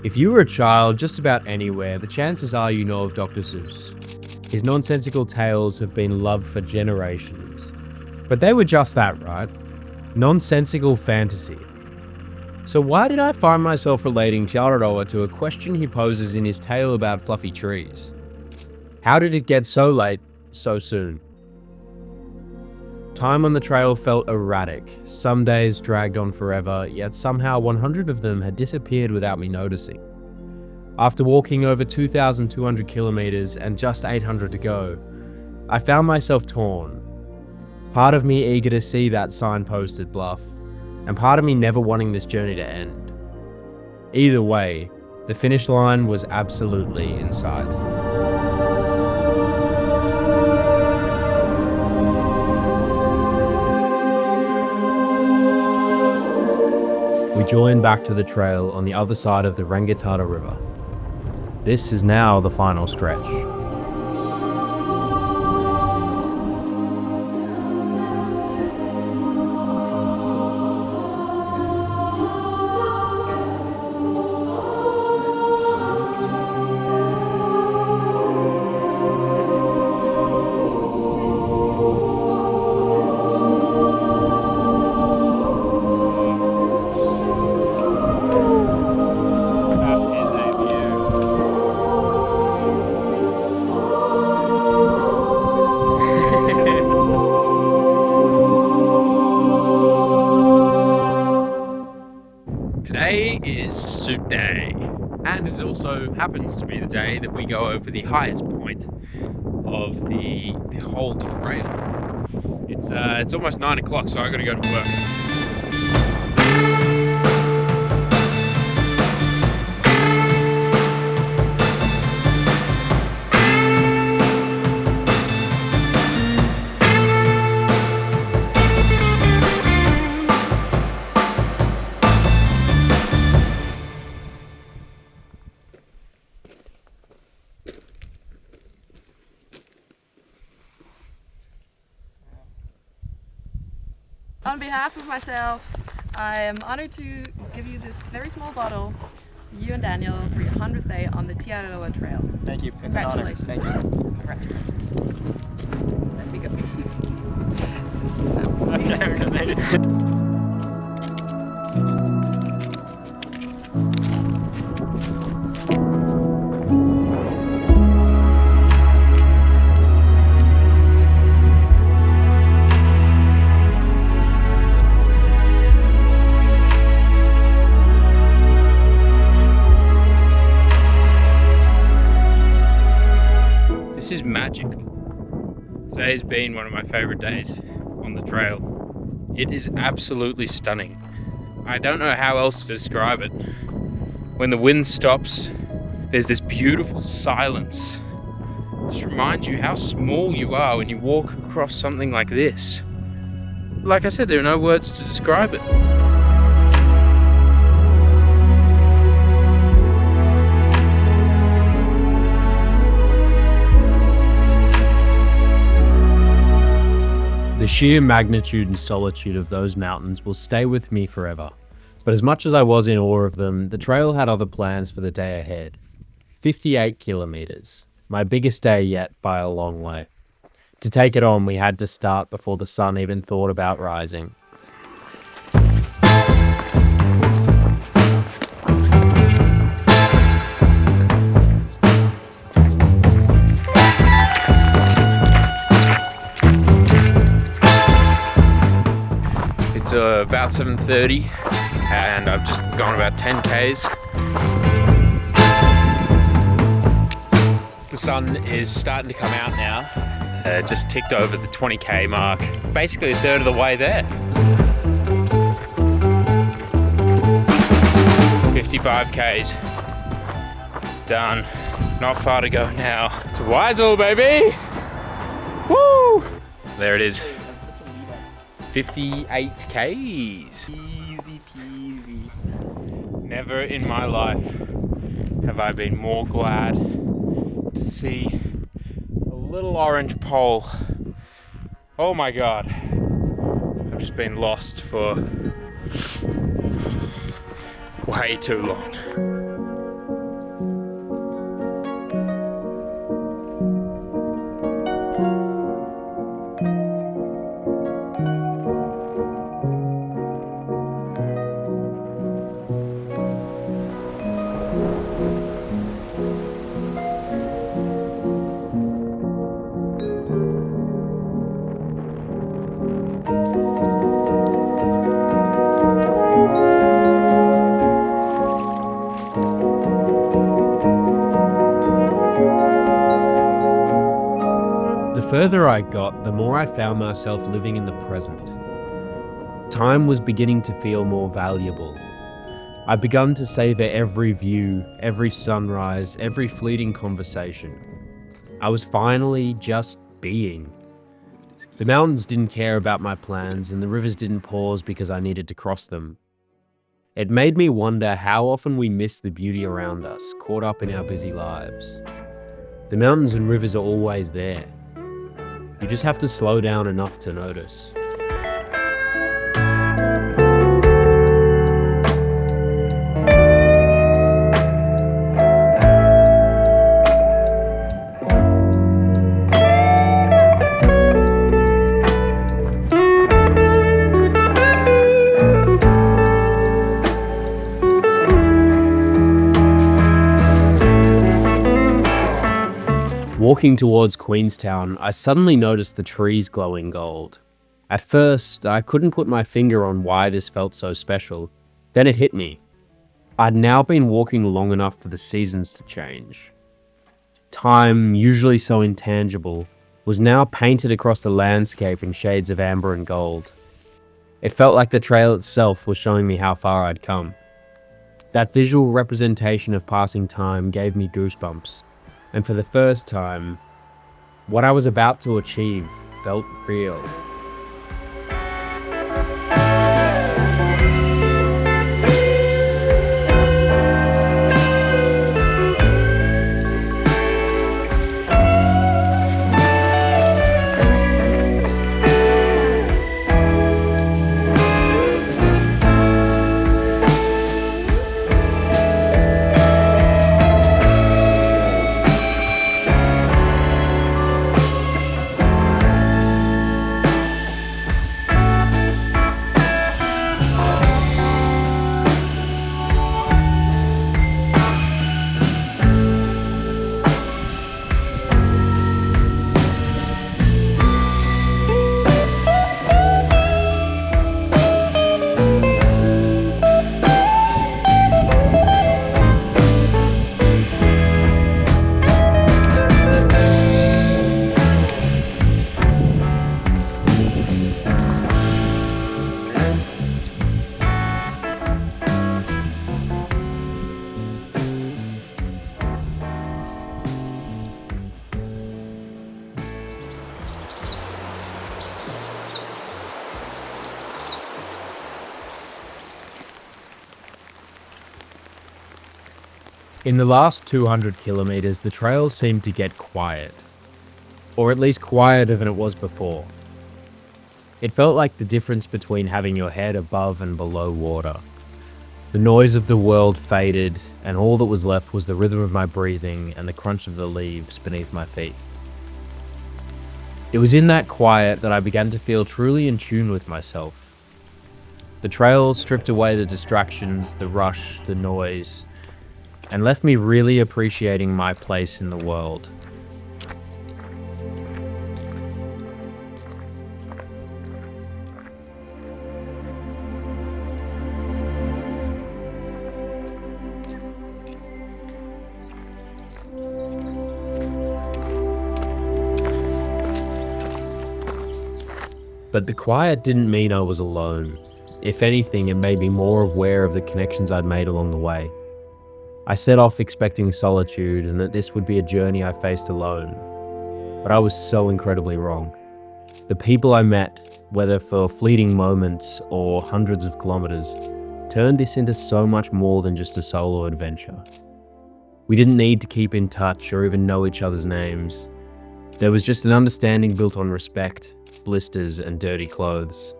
If you were a child just about anywhere, the chances are you know of Dr. Seuss. His nonsensical tales have been loved for generations. But they were just that, right? Nonsensical fantasy. So why did I find myself relating to Araroa to a question he poses in his tale about fluffy trees? How did it get so late, so soon? Time on the trail felt erratic. Some days dragged on forever, yet somehow 100 of them had disappeared without me noticing. After walking over 2,200 kilometers and just 800 to go, I found myself torn. Part of me eager to see that signpost at Bluff, and part of me never wanting this journey to end. Either way, the finish line was absolutely in sight. We joined back to the trail on the other side of the Rangitata River. This is now the final stretch. Today is Suit Day, and it also happens to be the day that we go over the highest point of the whole trail. It's almost 9 o'clock, so I gotta go to work. On behalf of myself, I am honored to give you this very small bottle, you and Daniel, for your 100th day on the Araroa Trail. Thank you. It's an honor. Congratulations. Thank you. Congratulations. Let me go. Okay. This is magic. Today's been one of my favorite days on the trail. It is absolutely stunning. I don't know how else to describe it. When the wind stops, there's this beautiful silence. Just reminds you how small you are when you walk across something like this. Like I said, there are no words to describe it. The sheer magnitude and solitude of those mountains will stay with me forever. But as much as I was in awe of them, the trail had other plans for the day ahead. 58 kilometers, my biggest day yet by a long way. To take it on, we had to start before the sun even thought about rising. It's about 7:30 and I've just gone about 10 Ks. The sun is starting to come out now. Just ticked over the 20K mark. Basically a third of the way there. 55 Ks. Done. Not far to go now. To Weisel, baby! Woo! There it is. 58 Ks. Easy peasy. Never in my life have I been more glad to see a little orange pole. Oh my god. I've just been lost for way too long. further I got, the more I found myself living in the present. Time was beginning to feel more valuable. I'd begun to savor every view, every sunrise, every fleeting conversation. I was finally just being. The mountains didn't care about my plans, and the rivers didn't pause because I needed to cross them. It made me wonder how often we miss the beauty around us, caught up in our busy lives. The mountains and rivers are always there. You just have to slow down enough to notice. Walking towards Queenstown, I suddenly noticed the trees glowing gold. At first, I couldn't put my finger on why this felt so special. Then it hit me. I'd now been walking long enough for the seasons to change. Time, usually so intangible, was now painted across the landscape in shades of amber and gold. It felt like the trail itself was showing me how far I'd come. That visual representation of passing time gave me goosebumps. And for the first time, what I was about to achieve felt real. In the last 200 kilometers, the trails seemed to get quiet. Or at least quieter than it was before. It felt like the difference between having your head above and below water. The noise of the world faded, and all that was left was the rhythm of my breathing and the crunch of the leaves beneath my feet. It was in that quiet that I began to feel truly in tune with myself. The trails stripped away the distractions, the rush, the noise, and left me really appreciating my place in the world. But the quiet didn't mean I was alone. If anything, it made me more aware of the connections I'd made along the way. I set off expecting solitude and that this would be a journey I faced alone. But I was so incredibly wrong. The people I met, whether for fleeting moments or hundreds of kilometers, turned this into so much more than just a solo adventure. We didn't need to keep in touch or even know each other's names. There was just an understanding built on respect, blisters, and dirty clothes.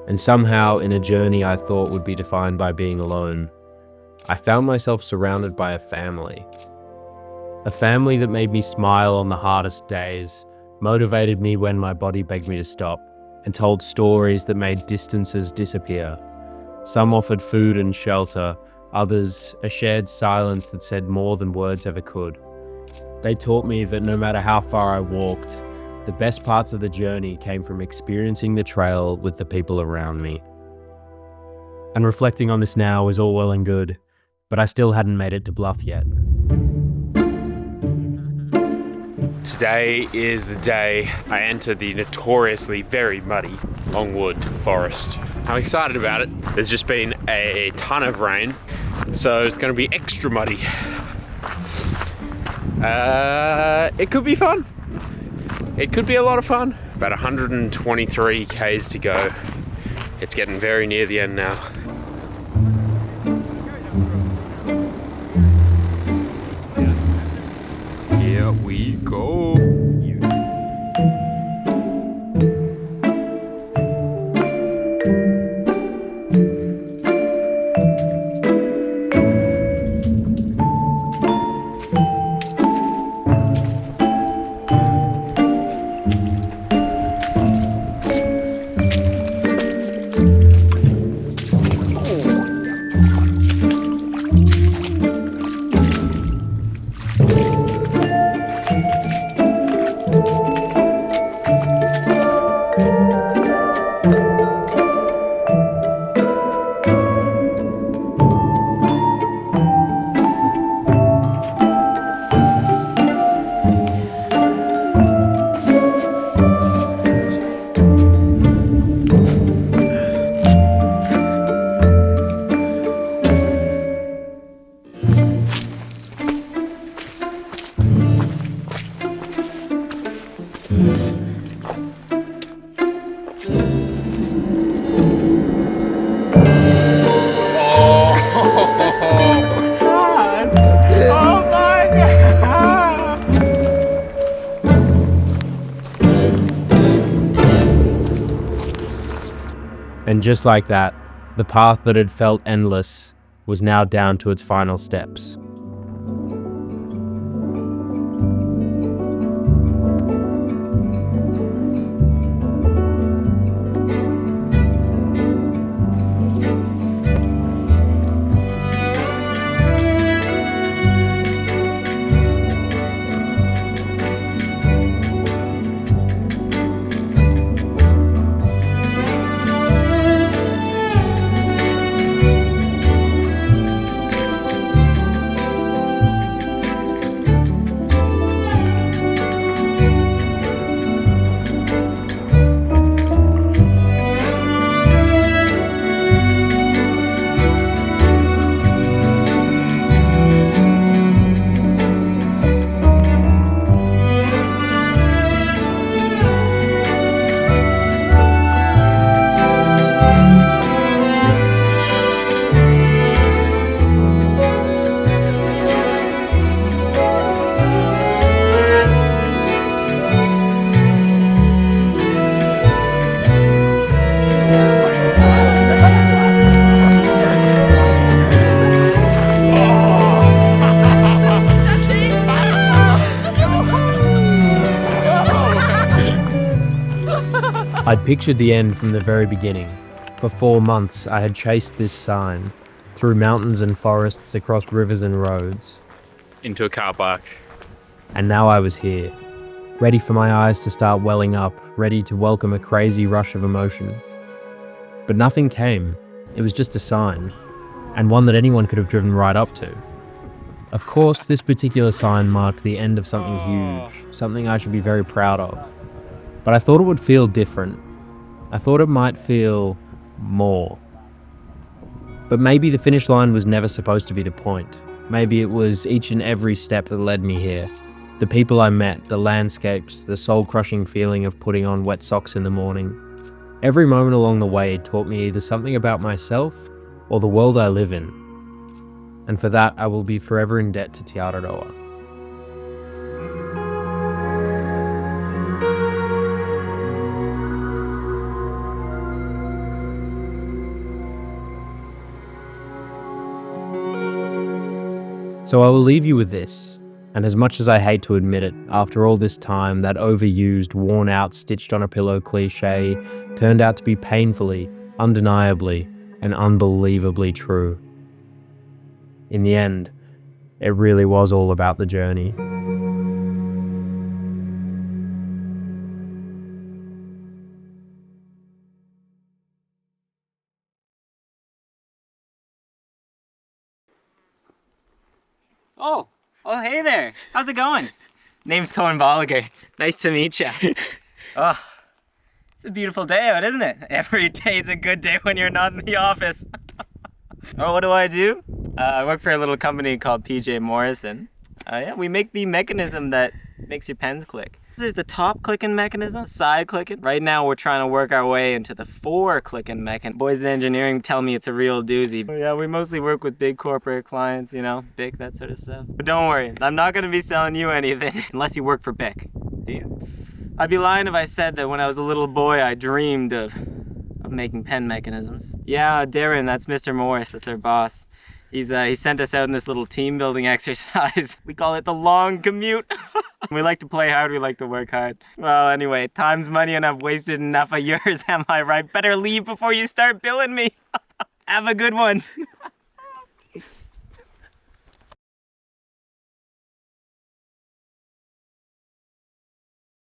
And somehow, in a journey I thought would be defined by being alone, I found myself surrounded by a family. A family that made me smile on the hardest days, motivated me when my body begged me to stop, and told stories that made distances disappear. Some offered food and shelter, others a shared silence that said more than words ever could. They taught me that no matter how far I walked, the best parts of the journey came from experiencing the trail with the people around me. And reflecting on this now is all well and good, but I still hadn't made it to Bluff yet. Today is the day I enter the notoriously very muddy Longwood Forest. I'm excited about it. There's just been a ton of rain, so it's going to be extra muddy. It could be fun. It could be a lot of fun. About 123 k's to go. It's getting very near the end now. Here we go. And just like that, the path that had felt endless was now down to its final steps. I'd pictured the end from the very beginning. For 4 months, I had chased this sign through mountains and forests, across rivers and roads. Into a car park. And now I was here, ready for my eyes to start welling up, ready to welcome a crazy rush of emotion. But nothing came. It was just a sign, and one that anyone could have driven right up to. Of course, this particular sign marked the end of something huge, something I should be very proud of. But I thought it would feel different. I thought it might feel more. But maybe the finish line was never supposed to be the point. Maybe it was each and every step that led me here. The people I met, the landscapes, the soul-crushing feeling of putting on wet socks in the morning. Every moment along the way taught me either something about myself or the world I live in. And for that, I will be forever in debt to Te Araroa. So I will leave you with this, and as much as I hate to admit it, after all this time, that overused, worn-out, stitched-on-a-pillow cliche turned out to be painfully, undeniably, and unbelievably true. In the end, it really was all about the journey. Oh, hey there. How's it going? Name's Cohen Bolliger. Nice to meet you. Oh, it's a beautiful day out, isn't it? Every day's a good day when you're not in the office. Oh, what do? I work for a little company called PJ Morrison. Yeah, we make the mechanism that makes your pens click. There's the top clicking mechanism, side clicking. Right now we're trying to work our way into the 4 clicking mechanism. Boys in engineering tell me it's a real doozy. But yeah, we mostly work with big corporate clients, you know, BIC, that sort of stuff. But don't worry, I'm not gonna be selling you anything unless you work for BIC. Do you? I'd be lying if I said that when I was a little boy I dreamed of making pen mechanisms. Yeah, Darren, that's Mr. Morris, that's our boss. He sent us out in this little team building exercise. We call it the long commute. We like to play hard, we like to work hard. Well, anyway, time's money and I've wasted enough of yours, am I right? Better leave before you start billing me. Have a good one.